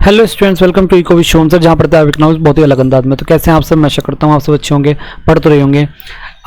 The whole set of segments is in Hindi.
Hello students, welcome to eco with Shom sir, जहाँ पढ़ता है विकनाउस बहुत ही अलग अंदाज में। तो कैसे हैं आप सब? मैं आशा करता हूँ आप सब अच्छे होंगे, पढ़ तो रहे होंगे।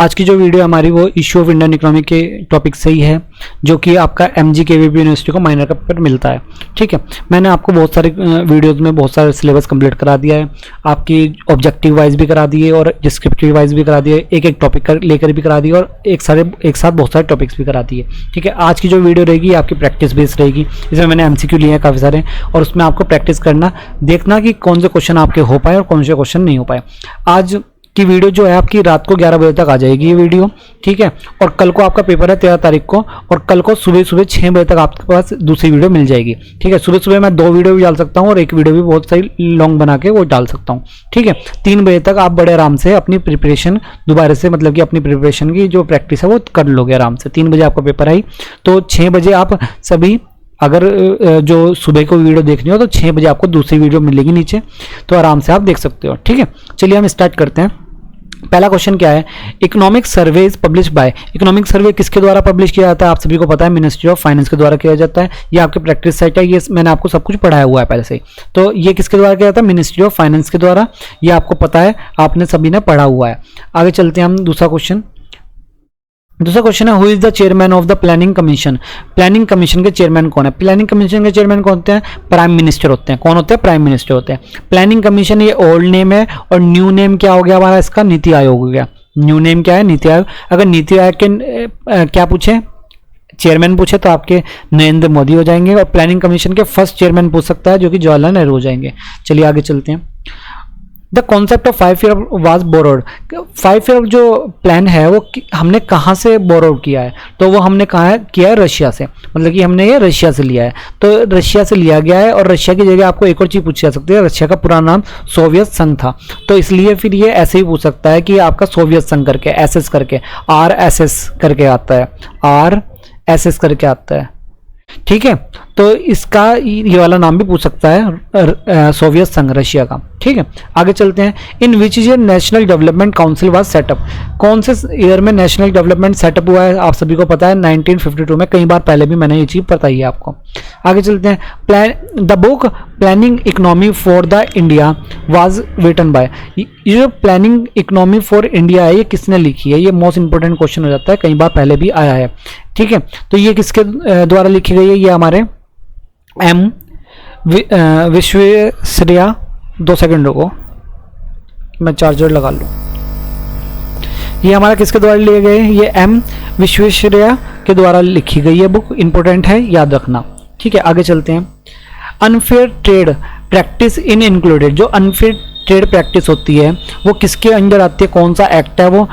आज की जो वीडियो हमारी वो इश्यू ऑफ इंडियन इकोनॉमी के टॉपिक से ही है, जो कि आपका MGKVP यूनिवर्सिटी को माइनर का पेपर मिलता है। ठीक है, मैंने आपको बहुत सारे वीडियोज़ में बहुत सारे सिलेबस कंप्लीट करा दिया है, आपकी ऑब्जेक्टिव वाइज भी करा दिए और डिस्क्रिप्टिव वाइज भी करा दिए, एक एक टॉपिक लेकर भी करा दिए और एक साथ बहुत सारे टॉपिक्स भी करा दिए। ठीक है, आज की जो वीडियो रहेगी आपकी प्रैक्टिस बेस्ड रहेगी। इसमें मैंने MCQ लिए हैं काफ़ी सारे और उसमें आपको प्रैक्टिस करना, देखना कि कौन से क्वेश्चन आपके हो पाए और कौन से क्वेश्चन नहीं हो पाए। आज की वीडियो जो है आपकी रात को 11 बजे तक आ जाएगी ये वीडियो। ठीक है, और कल को आपका पेपर है 13 तारीख को, और कल को सुबह 6 बजे तक आपके पास दूसरी वीडियो मिल जाएगी। ठीक है, सुबह मैं 2 वीडियो भी डाल सकता हूँ और एक वीडियो भी बहुत सही लॉन्ग बना के वो डाल सकता हूँ। ठीक है, 3 बजे तक आप बड़े आराम से अपनी प्रिपरेशन दोबारा से, मतलब कि अपनी प्रिपरेशन की जो प्रैक्टिस है वो कर लोगे आराम से। 3 बजे आपका पेपर आई तो 6 बजे आप सभी, अगर जो सुबह को वीडियो देखनी हो तो 6 बजे आपको दूसरी वीडियो मिलेगी नीचे, तो आराम से आप देख सकते हो। ठीक है, चलिए हम स्टार्ट करते हैं। पहला क्वेश्चन क्या है? Economic survey is publish by. Economic survey किसके द्वारा पब्लिश किया जाता है? आप सभी को पता है, मिनिस्ट्री ऑफ फाइनेंस के द्वारा किया जाता है। ये आपके प्रैक्टिस सेट है, ये मैंने आपको सब कुछ पढ़ाया हुआ है पहले से ही। तो ये किसके द्वारा किया जाता है? मिनिस्ट्री ऑफ फाइनेंस के द्वारा। ये आपको पता है, आपने सभी ने पढ़ा हुआ है। आगे चलते हैं हम दूसरा क्वेश्चन है, who is the chairman of the planning commission. Planning commission के चेयरमैन कौन है? प्लानिंग कमीशन के चेयरमैन कौन होते हैं? प्राइम मिनिस्टर होते हैं। कौन होते हैं? प्राइम मिनिस्टर होते हैं। प्लानिंग कमीशन ये ओल्ड नेम है और न्यू नेम क्या हो गया हमारा इसका? नीति आयोग हो गया। न्यू नेम क्या है? नीति आयोग। अगर नीति आयोग के क्या पूछे, चेयरमैन पूछे तो आपके नरेंद्र मोदी हो जाएंगे, और प्लानिंग कमीशन के फर्स्ट चेयरमैन पूछ सकता है जो कि जवाहरलाल नेहरू हो जाएंगे। चलिए आगे चलते हैं। The concept of 5 year was borrowed. 5 year जो प्लान है वो हमने कहाँ से बोरोड किया है? तो वो हमने कहा किया है रशिया से, मतलब कि हमने ये रशिया से लिया है। तो रशिया से लिया गया है, और रशिया की जगह आपको एक और चीज़ पूछी जा सकती है। रशिया का पुराना नाम सोवियत संघ था, तो इसलिए फिर ये ऐसे ही पूछ सकता है कि आपका सोवियत संघ करके, SS करके, RSS करके आता है, RSS करके आता है। ठीक है, तो इसका ये वाला नाम भी पूछ सकता है, सोवियत संघ, रशिया का। ठीक है, आगे चलते हैं। In which year national development council was set up. कौन से ईयर में नेशनल डेवलपमेंट सेटअप हुआ है? आप सभी को पता है 1952 में। कई बार पहले भी मैंने ये चीज़ बताई है आपको। आगे चलते हैं। The book planning economy for the India was written by. ये जो प्लानिंग इकोनॉमी फॉर इंडिया है ये किसने लिखी है? ये मोस्ट इंपोर्टेंट क्वेश्चन हो जाता है, कई बार पहले भी आया है। ठीक है, तो ये किसके द्वारा लिखी गई है? ये हमारे विश्वेश्वरैया। 2 सेकंड रुको, मैं चार्जर लगा लूँ। ये हमारा किसके द्वारा लिए गए? ये विश्वेश्वरैया के द्वारा लिखी गई है बुक। इंपॉर्टेंट है, याद रखना। ठीक है, आगे चलते हैं। Unfair trade practice in included. जो अनफेयर ट्रेड प्रैक्टिस होती है वो किसके अंडर आती है? कौन सा एक्ट है वो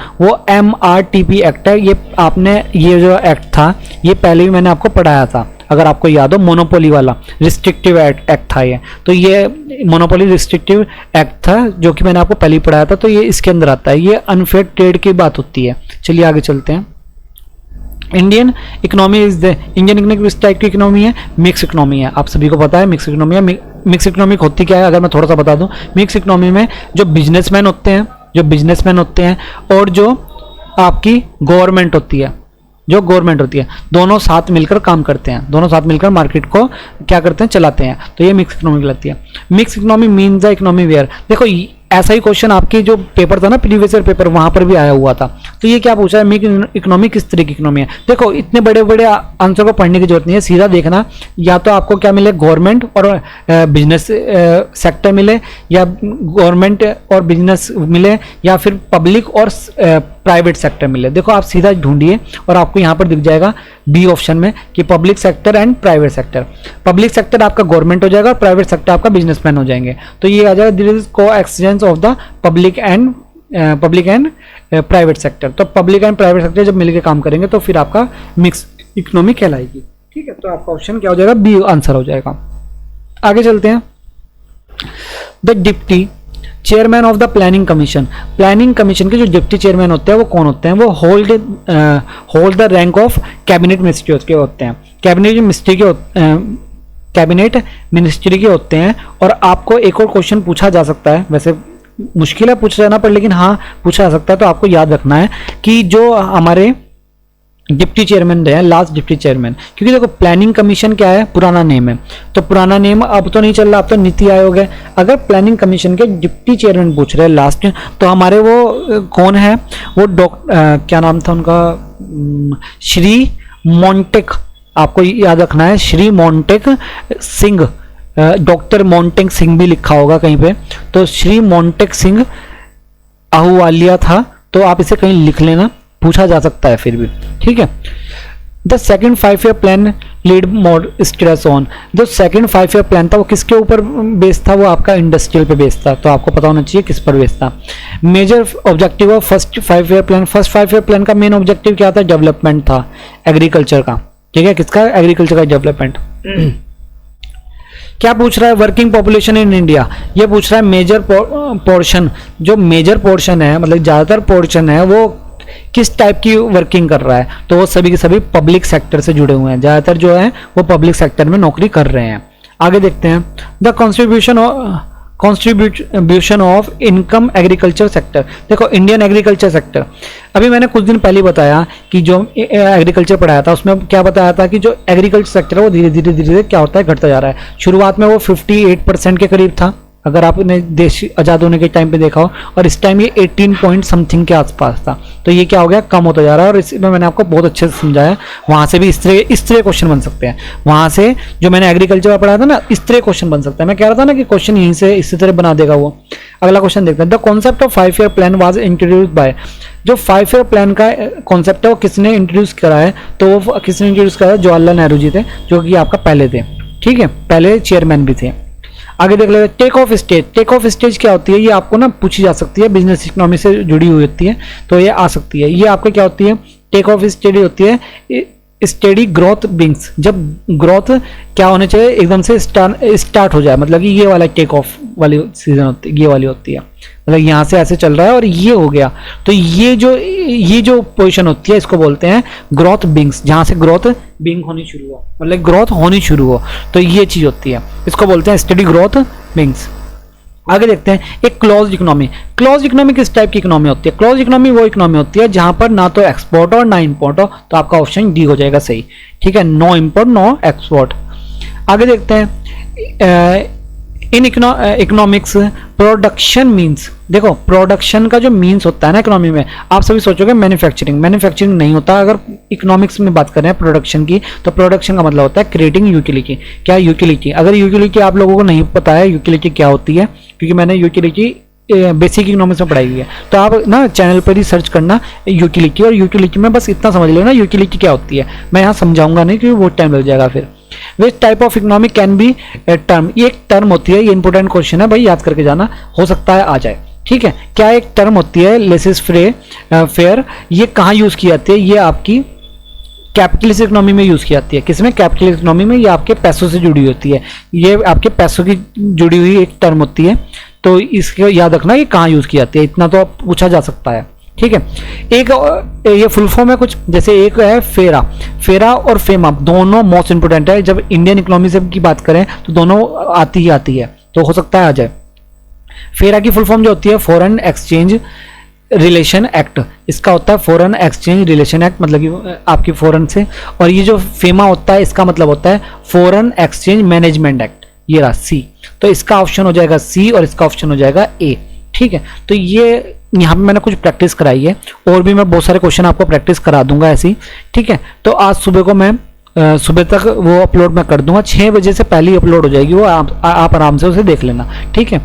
MRTP एक्ट है। ये आपने, ये जो एक्ट था ये पहले भी मैंने आपको पढ़ाया था, अगर आपको याद हो। मोनोपोली वाला रिस्ट्रिक्टिव एक्ट था ये, तो ये मोनोपोली रिस्ट्रिक्टिव एक्ट था जो कि मैंने आपको पहले ही पढ़ाया था। तो ये इसके अंदर आता है, ये अनफेयर ट्रेड की बात होती है। चलिए आगे चलते हैं। Indian economy is the, Indian economy किस टाइप की इकोनॉमी है? मिक्स इकोनॉमी है। आप सभी को पता है मिक्स इकोनॉमी है। मिक्स इकोनॉमी होती क्या है? अगर मैं थोड़ा सा बता दूं, मिक्स इकोनॉमी में जो बिजनेसमैन होते हैं और जो आपकी गवर्नमेंट होती है, दोनों साथ मिलकर काम करते हैं, दोनों साथ मिलकर मार्केट को क्या करते हैं? चलाते हैं। तो ये मिक्स इकोनॉमी कहलाती है। Mix economy means the economy where. देखो ऐसा ही क्वेश्चन आपकी जो पेपर था ना, प्रीवियस ईयर पेपर, वहां पर भी आया हुआ था। तो ये क्या पूछा है? मिक्स इकोनॉमी किस तरह की इकोनॉमी है? देखो इतने बड़े बड़े आंसर को पढ़ने की जरूरत नहीं है, सीधा देखना। या तो आपको क्या मिले? गवर्नमेंट और बिजनेस सेक्टर मिले, या गवर्नमेंट और बिजनेस मिले, या फिर पब्लिक और प्राइवेट सेक्टर मिले। देखो आप सीधा ढूंढिए और आपको यहाँ पर दिख जाएगा B ऑप्शन में कि public sector and private sector. Public sector आपका गवर्नमेंट हो जाएगा और प्राइवेट सेक्टर आपका बिजनेसमैन हो जाएंगे। तो ये आ जाएगा this is coexistence of the public and private sector. तो पब्लिक एंड प्राइवेट सेक्टर जब मिलकर काम करेंगे तो फिर आपका मिक्स इकोनॉमी कहलाएगी। ठीक है, तो आपका ऑप्शन क्या हो जाएगा? B आंसर हो जाएगा। आगे चलते हैं। The deputy chairman of the planning commission. Planning commission के जो डिप्टी चेयरमैन होते हैं वो कौन होते हैं? वो hold the rank of cabinet ministry के होते हैं। कैबिनेट मिनिस्ट्री के होते हैं। और आपको एक और क्वेश्चन पूछा जा सकता है, वैसे मुश्किल है पूछा जाना पर, लेकिन हाँ पूछा जा सकता है। तो आपको याद रखना है कि जो हमारे डिप्टी चेयरमैन रहे हैं, लास्ट डिप्टी चेयरमैन। क्योंकि देखो प्लानिंग कमीशन क्या है, पुराना नेम है, तो पुराना नेम अब तो नहीं चल रहा, अब तो नीति आयोग है। अगर प्लानिंग कमीशन के डिप्टी चेयरमैन पूछ रहे हैं लास्ट, तो हमारे वो कौन है, वो क्या नाम था उनका, श्री मोंटेक, आपको याद रखना है, श्री मोंटेक सिंह, डॉक्टर मोंटेक सिंह भी लिखा होगा कहीं पे, तो श्री मोंटेक सिंह आहूवालिया था, तो आप इसे कहीं लिख लेना, पूछा जा सकता है फिर भी, ठीक है। The second 5 year plan lead more stress on, जो सेकेंड 5 ईयर प्लान था वो किसके ऊपर बेस्ड था, वो आपका इंडस्ट्रियल पे बेस्ड था, तो आपको पता होना चाहिए किस पर बेस्ड था। Major objective of first 5 year plan, first 5 year plan का मेन ऑब्जेक्टिव क्या था, डेवलपमेंट था एग्रीकल्चर का, ठीक है, किसका, एग्रीकल्चर का डेवलपमेंट। क्या पूछ रहा है, वर्किंग पॉपुलेशन इन इंडिया, ये पूछ रहा है मेजर पोर्शन, जो मेजर पोर्शन है मतलब ज्यादातर पोर्शन है वो किस टाइप की वर्किंग कर रहा है, तो वो सभी के सभी पब्लिक सेक्टर से जुड़े हुए हैं, ज्यादातर जो है वो पब्लिक सेक्टर में नौकरी कर रहे हैं। आगे देखते हैं, the contribution of income agriculture sector. देखो इंडियन एग्रीकल्चर सेक्टर, अभी मैंने कुछ दिन पहले बताया कि जो एग्रीकल्चर पढ़ाया था उसमें क्या बताया था कि जो एग्रीकल्चर सेक्टर है वो धीरे धीरे क्या होता है, घटता जा रहा है। शुरुआत में वो 58% के करीब था, अगर आपने देश आज़ाद होने के टाइम पे देखा हो, और इस टाइम ये 18 पॉइंट समथिंग के आसपास था, तो ये क्या हो गया, कम होता जा रहा है। और इसमें मैंने आपको बहुत अच्छे से समझाया, वहाँ से भी इस तरह क्वेश्चन बन सकते हैं, वहाँ से जो मैंने एग्रीकल्चर का पढ़ाया था ना, इस तरह क्वेश्चन बन सकता है। मैं कह रहा था ना कि क्वेश्चन यहीं से इसी तरह बना देगा वो। अगला क्वेश्चन देखते हैं, the concept of 5 year plan was introduce by, जो 5 ईयर प्लान का कॉन्सेप्ट है वो किसने इंट्रोड्यूस करा है, तो वो किसने इंट्रोड्यूस करा है, जवाहरलाल नेहरू जी थे, जो कि आपका पहले थे, ठीक है, पहले चेयरमैन भी थे। आगे देख लेते, take off stage. Take off stage क्या होती है, ये आपको ना पूछी जा सकती है, बिजनेस इकोनॉमी से जुड़ी हुई होती है, तो ये आ सकती है। ये आपके क्या होती है, टेक ऑफ स्टेज होती है स्टेडी ग्रोथ बिंग्स, जब ग्रोथ क्या होने चाहिए, एकदम से स्टार्ट हो जाए, मतलब कि ये वाला टेक ऑफ वाली सीजन होती है, ये वाली होती है, मतलब यहाँ से ऐसे चल रहा है और ये हो गया, तो ये जो पोजीशन होती है इसको बोलते हैं ग्रोथ बिंग्स, जहाँ से ग्रोथ बिंग होनी शुरू हो, मतलब ग्रोथ होनी शुरू हो, तो ये चीज होती है, इसको बोलते हैं स्टेडी ग्रोथ बिंग्स। आगे देखते हैं, एक क्लोज इकोनॉमी। क्लोज इकोनॉमी किस टाइप की इकोनॉमी होती है, क्लोज इकोनॉमी वो इकोनॉमी होती है जहां पर ना तो एक्सपोर्ट और ना इंपोर्ट हो, तो आपका ऑप्शन डी हो जाएगा सही, ठीक है, नो इंपोर्ट नो एक्सपोर्ट। आगे देखते हैं, इन इकोनॉमिक्स प्रोडक्शन मीन्स, देखो प्रोडक्शन का जो मीन्स होता है ना इकोनॉमी में, आप सभी सोचोगे मैन्युफैक्चरिंग, मैन्युफैक्चरिंग नहीं होता। अगर इकोनॉमिक्स में बात करें प्रोडक्शन की, तो प्रोडक्शन का मतलब होता है क्रिएटिंग यूटिलिटी। क्या यूटिलिटी, अगर यूटिलिटी आप लोगों को नहीं पता है यूटिलिटी क्या होती है, क्योंकि मैंने यूटिलिटी बेसिक इकोनॉमिक्स में पढ़ाई हुई है, तो आप ना चैनल पर ही सर्च करना यूटिलिटी, और यूटिलिटी में बस इतना समझ लेना यूटिलिटी क्या होती है, मैं यहाँ समझाऊंगा नहीं क्योंकि बहुत टाइम लग जाएगा फिर। Which type of economy can be term, ये एक टर्म होती है, ये इंपॉर्टेंट क्वेश्चन है भाई, याद करके जाना, हो सकता है आ जाए, ठीक है। क्या एक टर्म होती है लेसेस फेयर, ये कहाँ यूज की जाती है, ये आपकी कैपिटलिस्ट इकोनॉमी में यूज की जाती है। किसमें, कैपिटलिस्ट इकोनॉमी में, ये आपके पैसों से जुड़ी होती है, ये आपके पैसों की जुड़ी हुई एक टर्म होती है, तो इसको याद रखना ये कहाँ यूज की जाती है, इतना तो पूछा जा सकता है, ठीक है। एक ये फुल फॉर्म है कुछ, जैसे एक है फेरा, फेरा और फेमा दोनों मोस्ट इंपोर्टेंट है, जब इंडियन इकोनॉमी से की बात करें तो दोनों आती ही आती है, तो हो सकता है आ जाए। फेरा की फुल फॉर्म जो होती है फॉरेन एक्सचेंज रिलेशन एक्ट, इसका होता है फॉरेन एक्सचेंज रिलेशन एक्ट, मतलब कि आपकी फॉरेन से, और ये जो फेमा होता है इसका मतलब होता है फॉरेन एक्सचेंज मैनेजमेंट एक्ट, ये रहा सी, तो इसका ऑप्शन हो जाएगा सी और इसका ऑप्शन हो जाएगा ए, ठीक है। तो ये यहाँ पे मैंने कुछ प्रैक्टिस कराई है, और भी मैं बहुत सारे क्वेश्चन आपको प्रैक्टिस करा दूंगा ऐसी, ठीक है। तो आज सुबह को मैं सुबह तक वो अपलोड मैं कर दूंगा, 6 बजे से पहले ही अपलोड हो जाएगी वो, आप आराम से उसे देख लेना, ठीक है।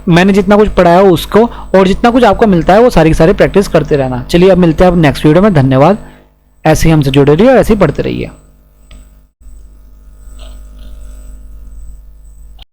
मैंने जितना कुछ पढ़ाया उसको, और जितना कुछ आपको मिलता है वो सारी की सारी प्रैक्टिस करते रहना। चलिए अब मिलते हैं अब नेक्स्ट वीडियो में, धन्यवाद। ऐसे ही हमसे जुड़े रहिए और ऐसे ही पढ़ते रहिए।